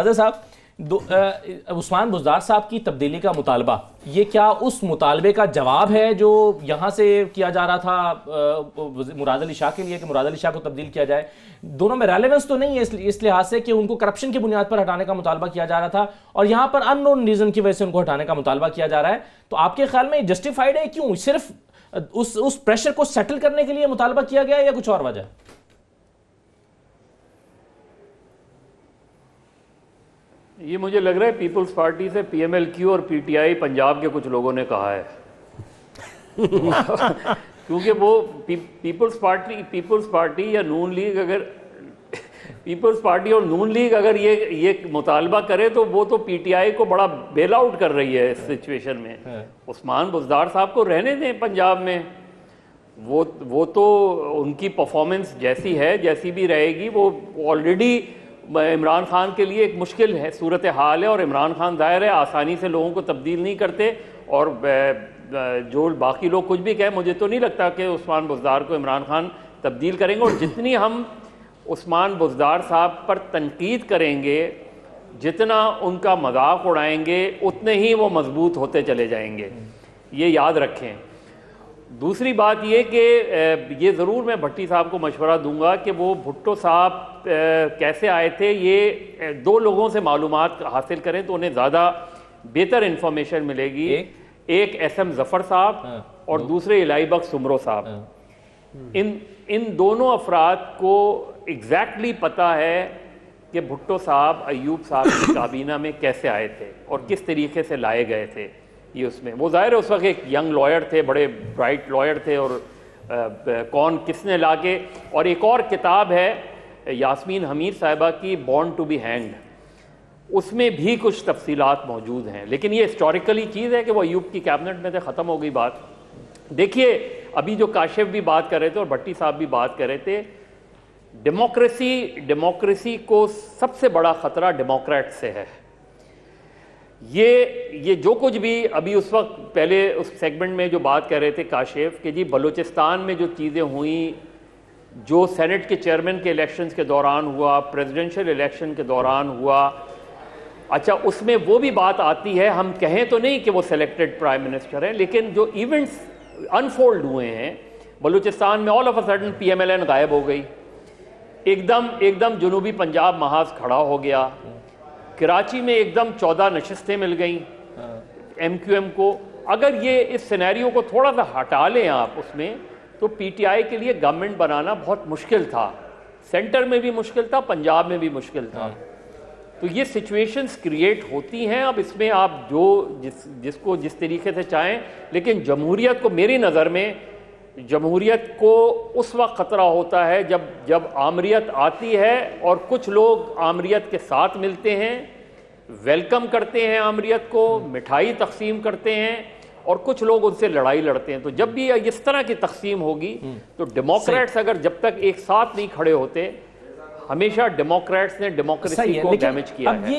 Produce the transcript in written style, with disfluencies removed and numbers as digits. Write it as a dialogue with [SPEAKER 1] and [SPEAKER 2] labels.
[SPEAKER 1] फजल साहब, उस्मान बुज़दार साहब की तब्दीली का मुतालबा, ये क्या उस मुतालबे का जवाब है जो यहाँ से किया जा रहा था मुराद अली शाह के लिए कि मुराद अली शाह को तब्दील किया जाए? दोनों में रेलेवेंस तो नहीं है इस लिहाज से कि उनको करप्शन की बुनियाद पर हटाने का मुतालबा किया जा रहा था और यहाँ पर अननोन रीजन की वजह से उनको हटाने का मुतालबा किया जा रहा है। तो आपके ख्याल में जस्टिफाइड है? क्यों सिर्फ उस प्रेशर को सेटल करने के लिए मुतालबा किया गया या कुछ और वजह?
[SPEAKER 2] ये मुझे लग रहा है पीपल्स पार्टी से PMLQ और PTI पंजाब के कुछ लोगों ने कहा है क्योंकि वो पीपल्स पार्टी या नून लीग, अगर पीपल्स पार्टी और नून लीग अगर ये मुतालबा करे तो वो तो PTI को बड़ा बेल आउट कर रही है इस सिचुएशन में। उस्मान बुज़दार साहब को रहने दें पंजाब में, वो तो उनकी परफॉर्मेंस जैसी है जैसी भी रहेगी, वो ऑलरेडी इमरान खान के लिए एक मुश्किल है सूरत हाल है और इमरान खान ज़ाहिर है आसानी से लोगों को तब्दील नहीं करते। और जो बाकी लोग कुछ भी कहें, मुझे तो नहीं लगता कि उस्मान बुज़दार को इमरान खान तब्दील करेंगे। और जितनी हम उस्मान बुज़दार साहब पर तनकीद करेंगे, जितना उनका मजाक उड़ाएंगे, उतने ही वो मजबूत होते चले जाएंगे, ये याद रखें। दूसरी बात ये कि ये ज़रूर मैं भट्टी साहब को मशवरा दूंगा कि वो भुट्टो साहब कैसे आए थे, ये दो लोगों से मालूमात हासिल करें तो उन्हें ज़्यादा बेहतर इंफॉर्मेशन मिलेगी। एक SM ज़फ़र साहब और दूसरे इलाही बख्श सुमरो साहब। इन दोनों अफराद को एग्जैक्टली पता है कि भुट्टो साहब अयूब साहब की काबीना में कैसे आए थे और किस तरीके से लाए गए थे। ये उसमें वो ज़ाहिर है उस वक्त एक यंग लॉयर थे, बड़े ब्राइट लॉयर थे, और कौन किसने ला के। और एक और किताब है यास्मीन हमीद साहिबा की, बॉर्न टू बी हैंग्ड, उसमें भी कुछ तफसीलात मौजूद हैं। लेकिन ये हिस्टोरिकली चीज़ है कि वो अयूब की कैबिनेट में थे, ख़त्म हो गई बात। देखिए अभी जो काशिफ भी बात कर रहे थे और भट्टी साहब भी बात कर रहे थे, डेमोक्रेसी को सबसे बड़ा ख़तरा डेमोक्रेट से है। ये जो कुछ भी अभी उस वक्त पहले उस सेगमेंट में जो बात कर रहे थे काशिफ कि जी बलूचिस्तान में जो चीज़ें हुई, जो सेनेट के चेयरमैन के इलेक्शंस के दौरान हुआ, प्रेसिडेंशियल इलेक्शन के दौरान हुआ, अच्छा उसमें वो भी बात आती है। हम कहें तो नहीं कि वो सिलेक्टेड प्राइम मिनिस्टर हैं, लेकिन जो इवेंट्स अनफोल्ड हुए हैं बलूचिस्तान में, all of a sudden PMLN गायब हो गई, एकदम जनूबी पंजाब महाज खड़ा हो गया, कराची में एकदम 14 नशिस्तें मिल गई MQM को। अगर ये इस सिनेरियो को थोड़ा सा हटा लें आप उसमें, तो PTI के लिए गवर्नमेंट बनाना बहुत मुश्किल था, सेंटर में भी मुश्किल था, पंजाब में भी मुश्किल था। तो ये सिचुएशंस क्रिएट होती हैं। अब इसमें आप जिसको जिस तरीके से चाहें, लेकिन जमहूरियत को, मेरी नज़र में जमहूरियत को उस वक्त ख़तरा होता है जब आमरीत आती है और कुछ लोग आमरीत के साथ मिलते हैं, वेलकम करते हैं आमरीत को, मिठाई तकसीम करते हैं, और कुछ लोग उनसे लड़ाई लड़ते हैं। तो जब भी इस तरह की तकसीम होगी तो डेमोक्रेट्स अगर जब तक एक साथ नहीं खड़े होते, हमेशा डेमोक्रेट्स ने डेमोक्रेसी को डैमेज किया है।